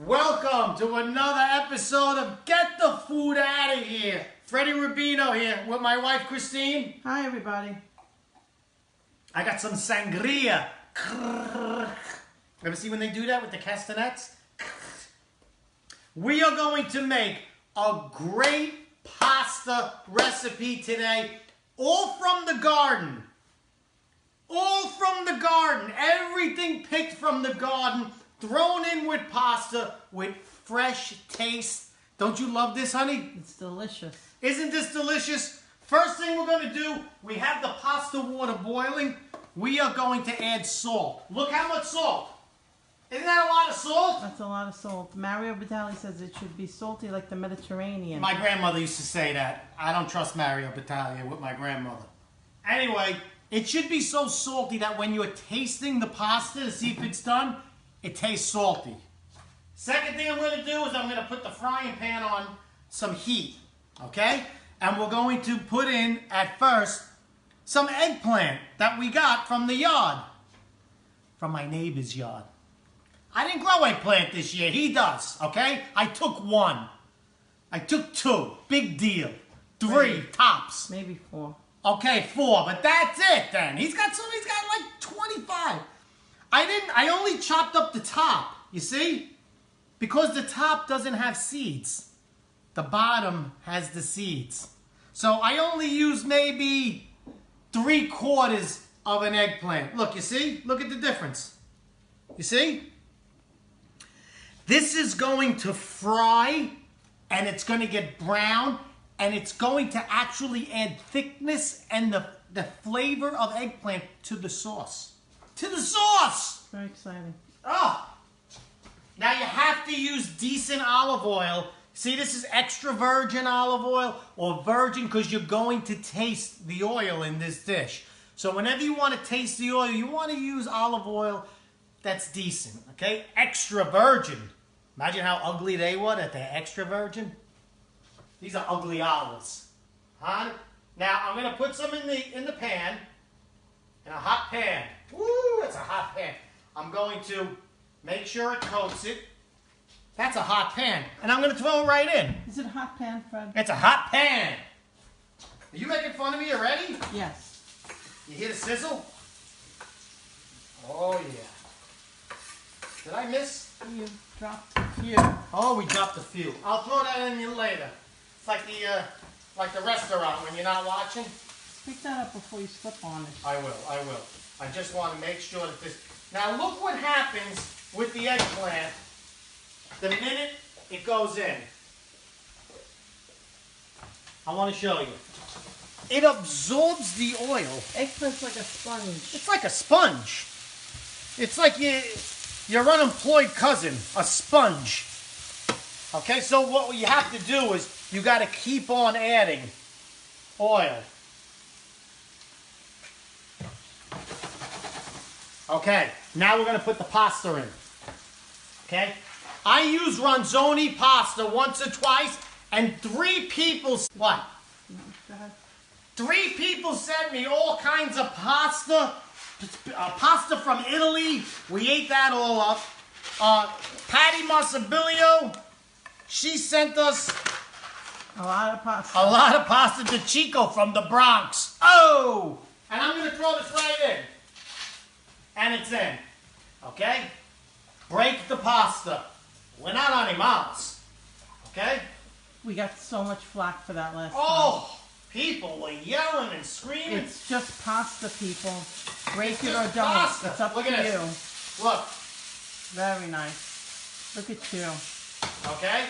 Welcome to another episode of Get the Food Out of Here. Freddie Rubino here with my wife Christine. Hi everybody. I got some sangria. Ever see when they do that with the castanets? We are going to make a great pasta recipe today, all from the garden. All from the garden. Everything picked from the garden, thrown in with pasta with fresh taste. Don't you love this, honey? It's delicious. Isn't this delicious? First thing we're going to do, we have the pasta water boiling. We are going to add salt. Look how much salt. Isn't that a lot of salt? That's a lot of salt. Mario Batali says it should be salty like the Mediterranean. My grandmother used to say that. I don't trust Mario Battaglia with my grandmother. Anyway, it should be so salty that when you're tasting the pasta to see if it's done, it tastes salty. Second thing I'm going to do is I'm going to put the frying pan on some heat. Okay? And we're going to put in, at first, some eggplant that we got from the yard. From my neighbor's yard. I didn't grow eggplant this year. He does. Okay? I took one. I took two. Big deal. Three tops. Maybe 4. Okay, 4. But that's it then. He's got like 25. I only chopped up the top. You see? Because the top doesn't have seeds. The bottom has the seeds. So I only used maybe 3/4 of an eggplant. Look, you see? Look at the difference. You see? This is going to fry, and it's going to get brown, and it's going to actually add thickness and the flavor of eggplant to the sauce. To the sauce! Very exciting. Oh! Now you have to use decent olive oil. See, this is extra virgin olive oil or virgin because you're going to taste the oil in this dish. So whenever you want to taste the oil, you want to use olive oil that's decent, okay? Extra virgin. Imagine how ugly they were that they're extra virgin. These are ugly olives. Huh? Now I'm going to put some in the pan, in a hot pan. Woo, it's a hot pan. I'm going to make sure it coats it. That's a hot pan. And I'm going to throw it right in. Is it a hot pan, Fred? It's a hot pan. Are you making fun of me already? Yes. You hear the sizzle? Oh, yeah. Did I miss? You dropped a few. Oh, we dropped a few. I'll throw that in you later. It's like the restaurant when you're not watching. Pick that up before you slip on it. I will. I just want to make sure that this... Now look what happens with the eggplant the minute it goes in. I want to show you. It absorbs the oil. Eggplant's like a sponge. It's like a sponge. It's like your unemployed cousin, a sponge. Okay, so what you have to do is you got to keep on adding oil. Okay, now we're going to put the pasta in. Okay? I use Ronzoni pasta once or twice, and 3 people... What? Go ahead. 3 people sent me all kinds of pasta. Pasta from Italy. We ate that all up. Patty Marsabilio, she sent us... A lot of pasta. A lot of pasta de Chico from the Bronx. Oh! And I'm going to throw this right in. And it's in. Okay? Break the pasta. We're not animals. Okay? We got so much flack for that last time. Oh! People were yelling and screaming. It's just pasta, people. Break It's it or just don't. pasta. It's up Look to at you. this. Look. Very nice. Look at you. Okay?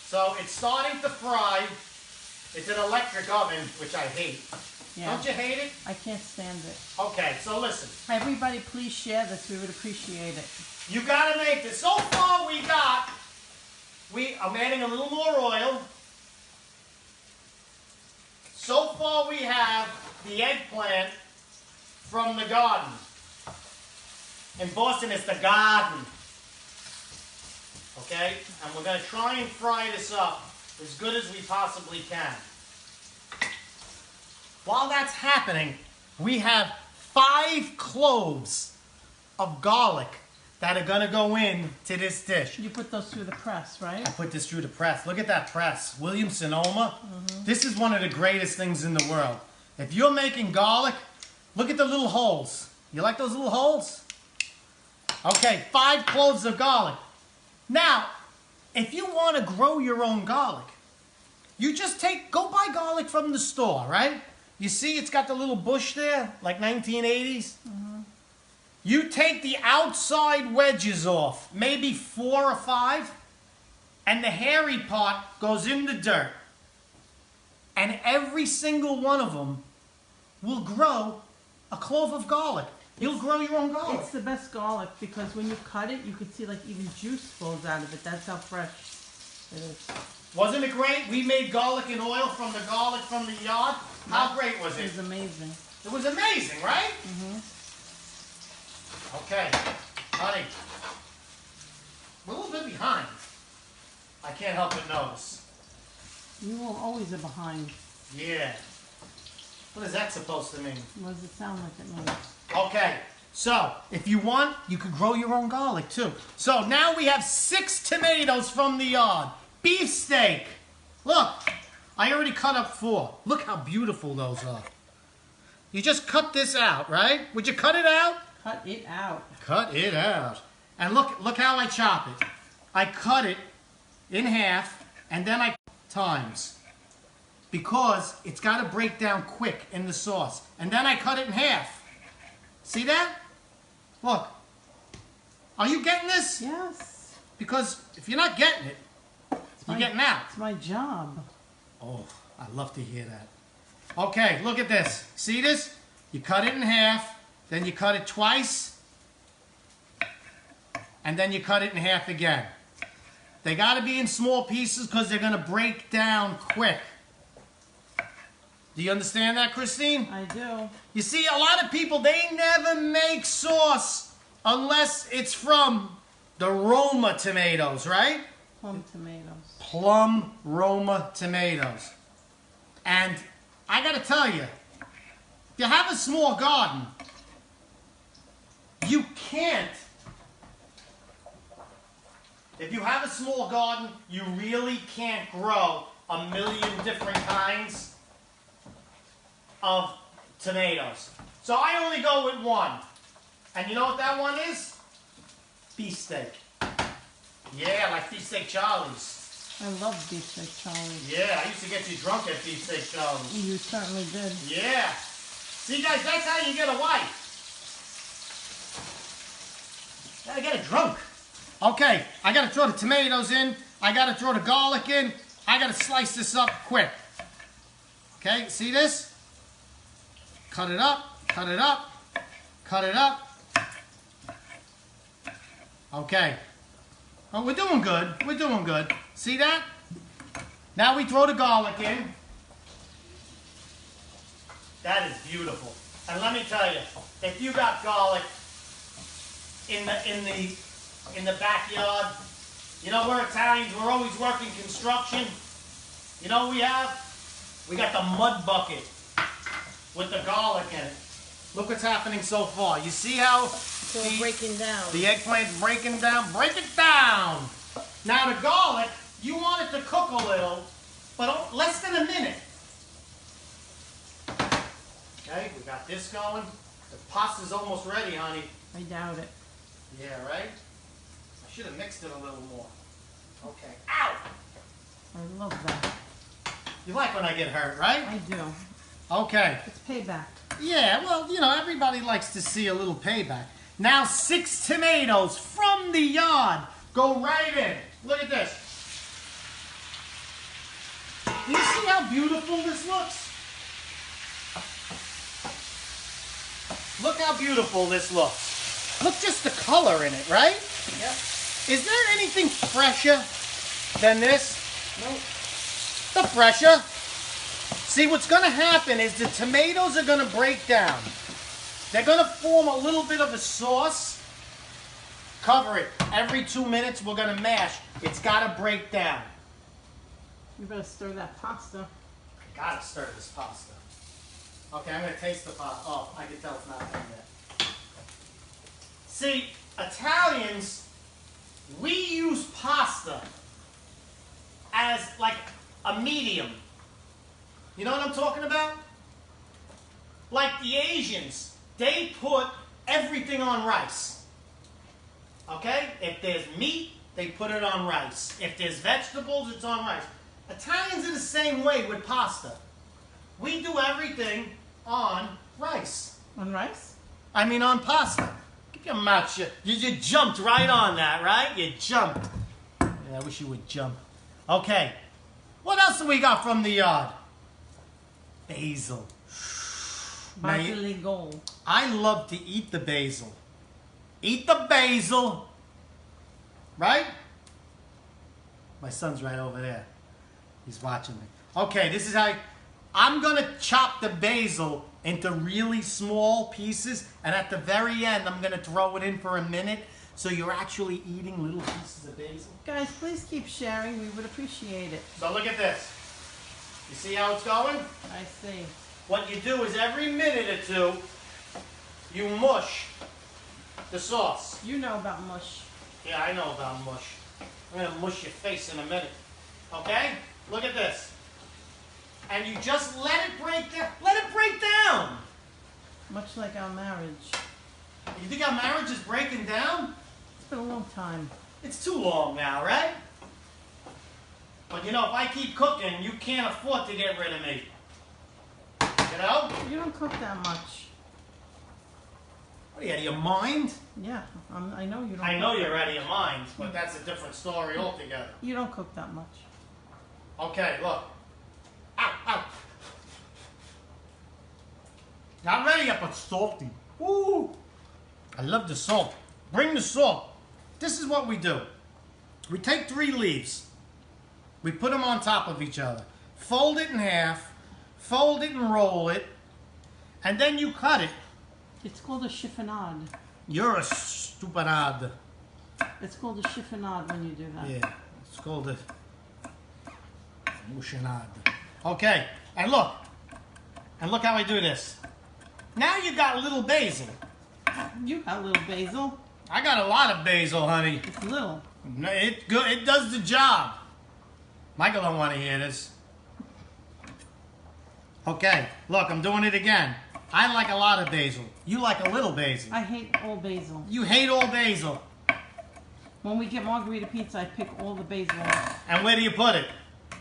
So it's starting to fry. It's an electric oven, which I hate. Yeah. Don't you hate it? I can't stand it. Okay, so listen. Everybody, please share this. We would appreciate it. You gotta make this. So far I'm adding a little more oil. So far we have the eggplant from the garden. In Boston it's the garden. Okay? And we're gonna try and fry this up as good as we possibly can. While that's happening, we have 5 cloves of garlic that are gonna go in to this dish. You put those through the press, right? I put this through the press. Look at that press. Williams-Sonoma. This is one of the greatest things in the world. If you're making garlic, look at the little holes. You like those little holes? Okay, 5 cloves of garlic. Now, if you want to grow your own garlic, you just go buy garlic from the store, right? You see it's got the little bush there, like 1980s? You take the outside wedges off, maybe 4 or 5, and the hairy part goes in the dirt. And every single one of them will grow a clove of garlic. You'll grow your own garlic. It's the best garlic because when you cut it, you can see like even juice flows out of it. That's how fresh it is. Wasn't it great? We made garlic and oil from the garlic from the yard. How great was it? It was amazing. It was amazing, right? Okay, honey, we're a little bit behind. I can't help but notice. You will always are behind. Yeah. What is that supposed to mean? What does it sound like it means? Okay, so if you want, you could grow your own garlic too. So now we have 6 tomatoes from the yard. Beefsteak. Look, I already cut up 4. Look how beautiful those are. You just cut this out, right? Would you cut it out? Cut it out. Cut it out. And look how I chop it. I cut it in half, and then I times. Because it's got to break down quick in the sauce. And then I cut it in half. See that? Look. Are you getting this? Yes. Because if you're not getting it, you're getting out. It's my job. Oh, I love to hear that. Okay, look at this. See this? You cut it in half, then you cut it twice, and then you cut it in half again. They got to be in small pieces because they're going to break down quick. Do you understand that, Christine? I do. You see, a lot of people, they never make sauce unless it's from the Roma tomatoes, right? Plum tomatoes. Plum Roma tomatoes. And I got to tell you, if you have a small garden, you can't. If you have a small garden, you really can't grow a million different kinds of tomatoes. So I only go with one. And you know what that one is? Beefsteak. Yeah, like Beefsteak Charlie's. I love beefsteak Charlie. Yeah, I used to get you drunk at Beefsteak Charlie's. You certainly did. Yeah. See, guys, that's how you get a wife. Gotta get her drunk. Okay, I gotta throw the tomatoes in. I gotta throw the garlic in. I gotta slice this up quick. Okay, see this? Cut it up, cut it up, cut it up. Okay. Oh, we're doing good. We're doing good. See that? Now we throw the garlic in. That is beautiful. And let me tell you, if you got garlic in the backyard, you know we're Italians, we're always working construction. You know what we have? We got the mud bucket with the garlic in it. Look what's happening so far. You see how It's all breaking down. the eggplant's breaking down? Break it down! Now the garlic, you want it to cook a little, but less than a minute. Okay, we got this going. The pasta's almost ready, honey. I doubt it. Yeah, right? I should have mixed it a little more. Okay. Ow! I love that. You like when I get hurt, right? I do. Okay. It's payback. Yeah, well, you know, everybody likes to see a little payback. Now 6 tomatoes from the yard go right in. Look at this. Do you see how beautiful this looks? Look how beautiful this looks. Look just the color in it, right? Yep. Is there anything fresher than this? Nope. The fresher. See, what's going to happen is the tomatoes are going to break down. They're going to form a little bit of a sauce. Cover it. Every 2 minutes, we're going to mash. It's got to break down. You better stir that pasta. I got to stir this pasta. Okay, I'm going to taste the pasta. Oh, I can tell it's not done yet. See, Italians, we use pasta as like a medium. You know what I'm talking about? Like the Asians, they put everything on rice. Okay? If there's meat, they put it on rice. If there's vegetables, it's on rice. Italians are the same way with pasta. We do everything on rice. On rice? I mean on pasta. Keep your mouth shut. You jumped right on that, right? You jumped. Yeah, I wish you would jump. Okay. What else do we got from the yard? Basil. Basilico. I love to eat the basil. Eat the basil. Right? My son's right over there. He's watching me. Okay, this is how I'm going to chop the basil into really small pieces, and at the very end, I'm going to throw it in for a minute, so you're actually eating little pieces of basil. Guys, please keep sharing. We would appreciate it. So look at this. You see how it's going? I see. What you do is every minute or two, you mush the sauce. You know about mush. Yeah, I know about mush. I'm going to mush your face in a minute. Okay? Look at this. And you just let it break down. Let it break down. Much like our marriage. You think our marriage is breaking down? It's been a long time. It's too long now, right? But you know, if I keep cooking, you can't afford to get rid of me. You know? You don't cook that much. What are you, out of your mind? Yeah, I know you don't. I know you're out of your mind, but that's a different story altogether. You don't cook that much. Okay, look. Ow, ow. Not ready yet, but salty. Ooh. I love the salt. Bring the salt. This is what we do. We take 3 leaves. We put them on top of each other. Fold it in half. Fold it and roll it. And then you cut it. It's called a chiffonade. You're a stupidad. It's called a chiffonade when you do that. Yeah, it's called a mushinade. Okay, and look how I do this. Now you got a little basil. You got little basil. I got a lot of basil, honey. It's little. No, it good. It does the job. Michael don't want to hear this. Okay, look, I'm doing it again. I like a lot of basil. You like a little basil. I hate all basil. You hate all basil. When we get margarita pizza, I pick all the basil off And where do you put it?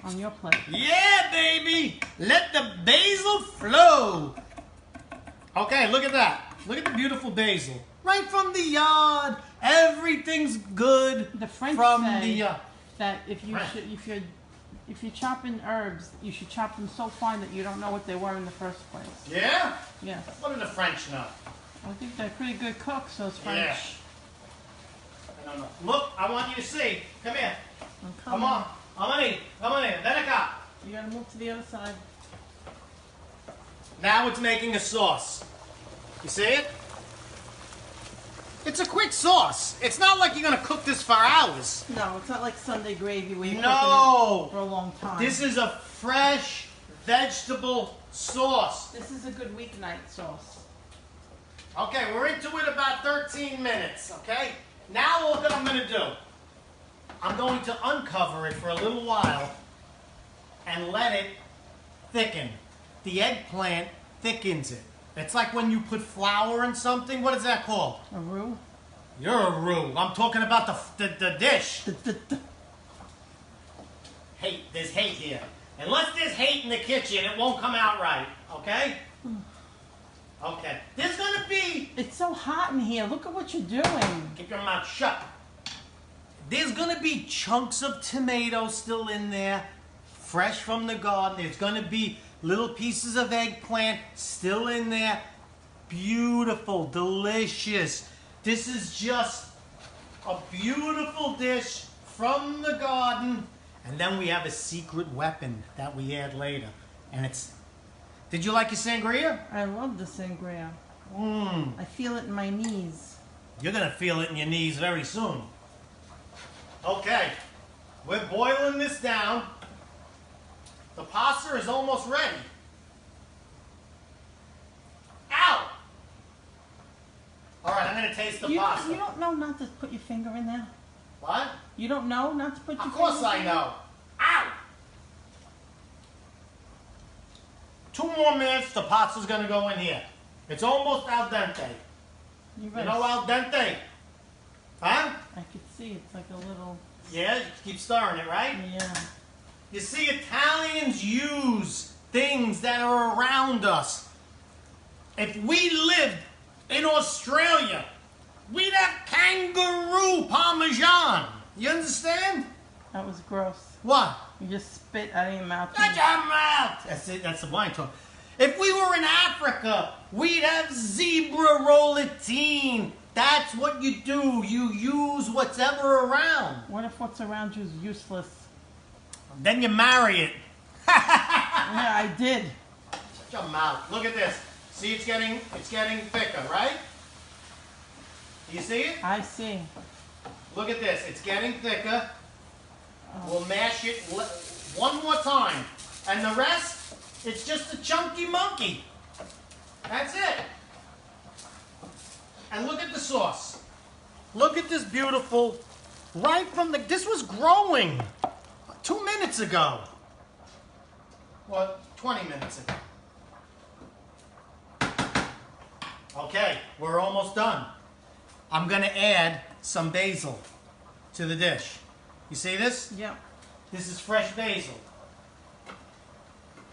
on your plate. Yeah, baby! Let the basil flow! Okay, look at that. Look at the beautiful basil. Right from the yard. Everything's good. The French from say the that if Right. you're chopping herbs, you should chop them so fine that you don't know what they were in the first place. Yeah? Yes. What do the French know? I think they're pretty good cooks, those French. Yeah. I don't know. Look, I want you to see. Come here. I'm Come coming. on. Come on in. Ven acá. You gotta move to the other side. Now it's making a sauce. You see it? It's a quick sauce. It's not like you're going to cook this for hours. No, it's not like Sunday gravy where you're No. cooking it for a long time. This is a fresh vegetable sauce. This is a good weeknight sauce. Okay, we're into it about 13 minutes, okay? Now what I'm going to do, I'm going to uncover it for a little while and let it thicken. The eggplant thickens it. It's like when you put flour in something. What is that called? A roux? You're a roux. I'm talking about the dish. Hate. There's hate here. Unless there's hate in the kitchen, it won't come out right. Okay? Okay. There's going to be... It's so hot in here. Look at what you're doing. Keep your mouth shut. There's going to be chunks of tomato still in there, fresh from the garden. There's going to be little pieces of eggplant still in there. Beautiful, delicious. This is just a beautiful dish from the garden. And then we have a secret weapon that we add later. And it's... Did you like your sangria? I love the sangria. Mmm. I feel it in my knees. You're going to feel it in your knees very soon. Okay. We're boiling this down. The pasta is almost ready. Ow! All right, I'm going to taste the You pasta. don't know not to put your finger in there? What? You don't know not to put your Of finger in course there? I know. Ow! 2 more minutes, the pasta's going to go in here. It's almost al dente. You know al dente? Huh? I could see it's like a little... Yeah, you keep stirring it, right? Yeah. You see, Italians use things that are around us. If we lived in Australia, we'd have kangaroo parmesan. You understand? That was gross. What? You just spit out of your mouth. Shut your mouth! That's it, that's the wine talk. If we were in Africa, we'd have zebra rollatine. That's what you do. You use what's ever around. What if what's around you is useless? Then you marry it. Yeah, I did. Shut your mouth. Look at this. See, it's getting thicker, right? Do you see it? I see. Look at this. It's getting thicker. We'll mash it one more time. And the rest, it's just a chunky monkey. That's it. And look at the sauce. Look at this beautiful, right from this was growing 2 minutes ago. Well, 20 minutes ago. Okay, we're almost done. I'm going to add some basil to the dish. You see this? Yep. This is fresh basil.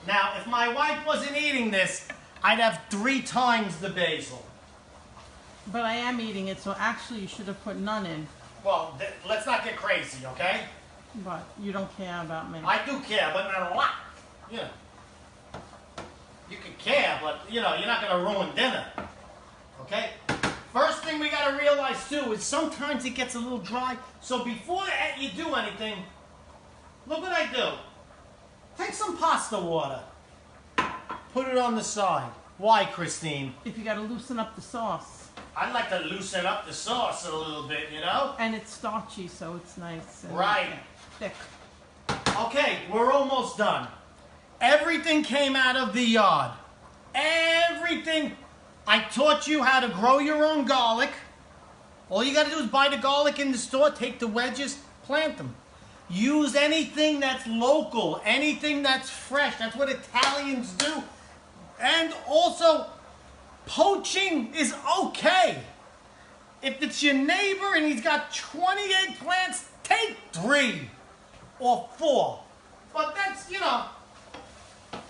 Now, if my wife wasn't eating this, I'd have 3 times the basil. But I am eating it, so actually you should have put none in. Well, let's not get crazy, okay? But you don't care about me. I do care, but not a lot. You know. You can care, but, you know, you're not going to ruin dinner. Okay? First thing we got to realize, too, is sometimes it gets a little dry. So before you do anything, look what I do. Take some pasta water. Put it on the side. Why, Christine? If you got to loosen up the sauce. I'd like to loosen up the sauce a little bit, you know? And it's starchy, so it's nice. And Right. thick. Okay, we're almost done. Everything came out of the yard. Everything. I taught you how to grow your own garlic. All you got to do is buy the garlic in the store, take the wedges, plant them. Use anything that's local, anything that's fresh. That's what Italians do. And also, poaching is okay. If it's your neighbor and he's got 20 eggplants, take 3 or 4. But that's, you know,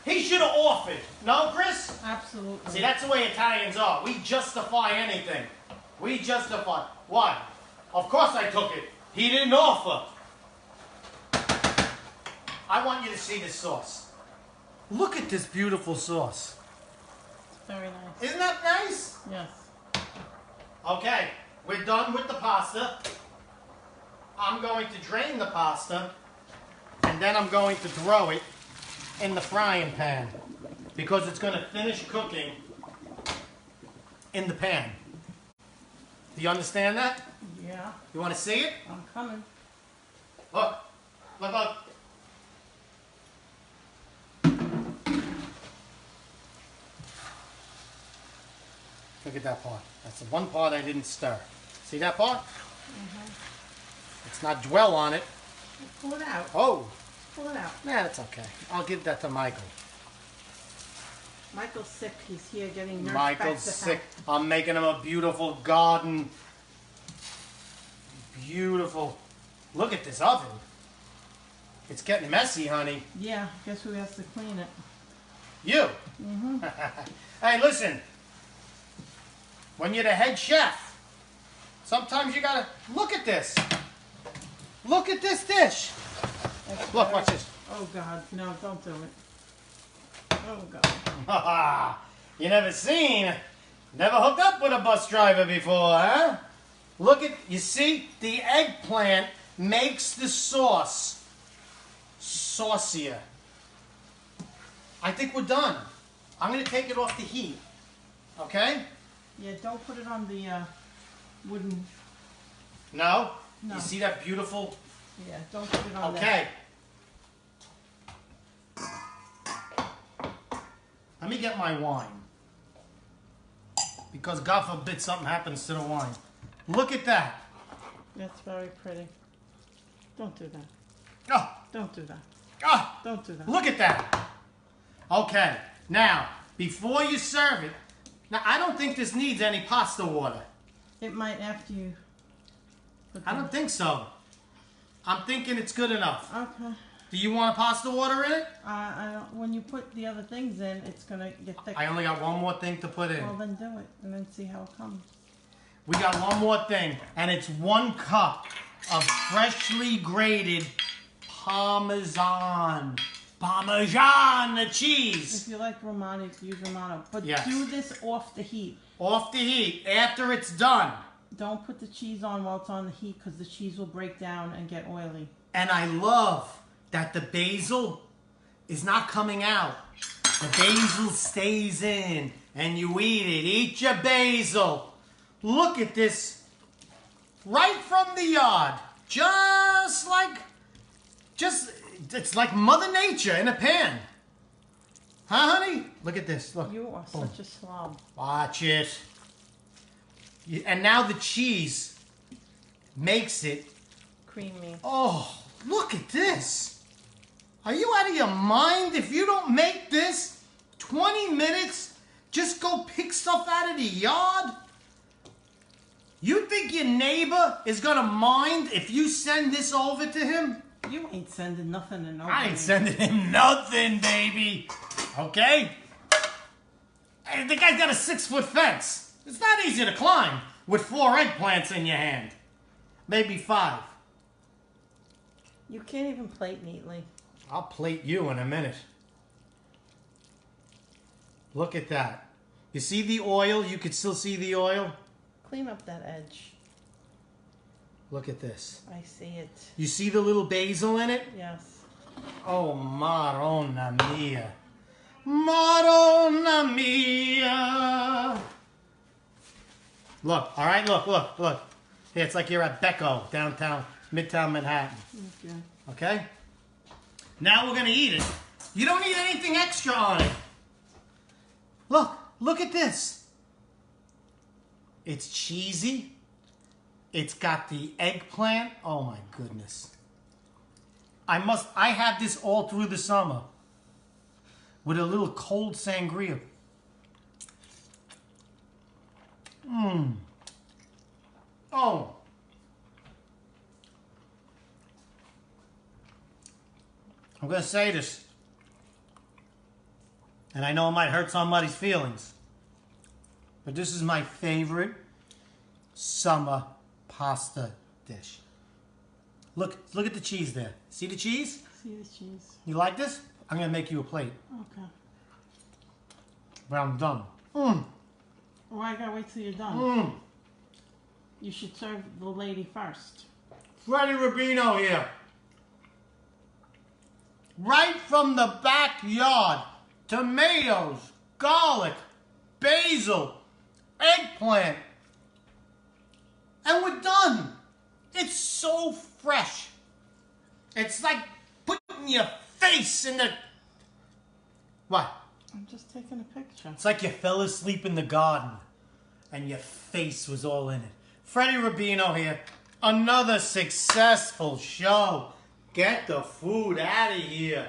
he should have offered. No, Chris? Absolutely. See, that's the way Italians are. We justify anything. We justify. Why? Of course I took it. He didn't offer. I want you to see this sauce. Look at this beautiful sauce. It's very nice. Isn't that nice? Yes. Okay, we're done with the pasta. I'm going to drain the pasta, and then I'm going to throw it in the frying pan because it's going to finish cooking in the pan. Do you understand that? Yeah. You want to see it? I'm coming. Look. Look, look. Look at that part. That's the one part I didn't stir. See that part? Mm-hmm. Let's not dwell on it. Pull it out. Oh. Pull it out. Nah, that's okay. I'll give that to Michael. Michael's sick. He's here getting nursed Michael's back to sick. health. I'm making him a beautiful garden. Beautiful. Look at this oven. It's getting messy, honey. Yeah. Guess who has to clean it? You. Mm-hmm. Hey, listen. When you're the head chef, sometimes you gotta look at this. Look at this dish. Look, watch this. Oh God, no! Don't do it. Oh God. You never hooked up with a bus driver before, huh? Look at, you see, the eggplant makes the sauce saucier. I think we're done. I'm going to take it off the heat. Okay? Yeah, don't put it on the wooden... No? No. You see that beautiful... Yeah, don't put it on there. Okay. Let me get my wine. because God forbid something happens to the wine. Look at that. That's very pretty. Don't do that. Oh, Don't do that. oh, Don't do that. look at that. Okay, now, before you serve it, now I don't think this needs any pasta water. It might after you put I don't think so. I'm thinking it's good enough. Okay. Do you want a pasta water in it? I don't. When you put the other things in, it's gonna get thick. I only got one more thing to put in. Well, then do it, and then see how it comes. We got one more thing, and it's 1 cup of freshly grated Parmesan. Parmesan cheese. If you like Romano, you can use Romano. But Yes. do this off the heat. Off the heat, after it's done. Don't put the cheese on while it's on the heat because the cheese will break down and get oily. And I love that the basil is not coming out. The basil stays in, and you eat it. Eat your basil. Look at this. Right from the yard. It's like Mother Nature in a pan. Huh, honey? Look at this. Look. You are Boom. such a slob. Watch it. And now the cheese makes it. Creamy. Oh, look at this. Are you out of your mind? If you don't make this 20 minutes, just go pick stuff out of the yard? You think your neighbor is going to mind if you send this over to him? You ain't sending nothing to nobody. I ain't sending him nothing, baby. Okay? Hey, the guy's got a 6-foot fence. It's not easy to climb with 4 eggplants in your hand. Maybe 5. You can't even plate neatly. I'll plate you in a minute. Look at that. You see the oil? You can still see the oil? Clean up that edge. Look at this. I see it. You see the little basil in it? Yes. Oh, Madonna mia. Madonna mia. Look, all right? Look. Here, it's like you're at Becco, downtown, Midtown Manhattan. Okay. Okay? Now we're going to eat it. You don't need anything extra on it. Look at this. It's cheesy. It's got the eggplant. Oh my goodness. I have this all through the summer with a little cold sangria. Oh. I'm going to say this, and I know it might hurt somebody's feelings, but this is my favorite summer pasta dish. Look at the cheese there. See the cheese? See the cheese. You like this? I'm going to make you a plate. Okay. But I'm done. Well, I gotta wait till you're done. You should serve the lady first. Freddie Rubino here. Right from the backyard. Tomatoes, garlic, basil, eggplant. And we're done. It's so fresh. It's like putting your face in the... What? I'm just taking a picture. It's like you fell asleep in the garden and your face was all in it. Freddie Rubino here. Another successful show. Get the food out of here.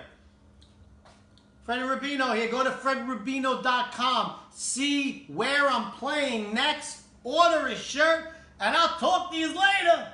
Freddie Rubino here. Go to fredrubino.com. See where I'm playing next. Order a shirt. And I'll talk to you later.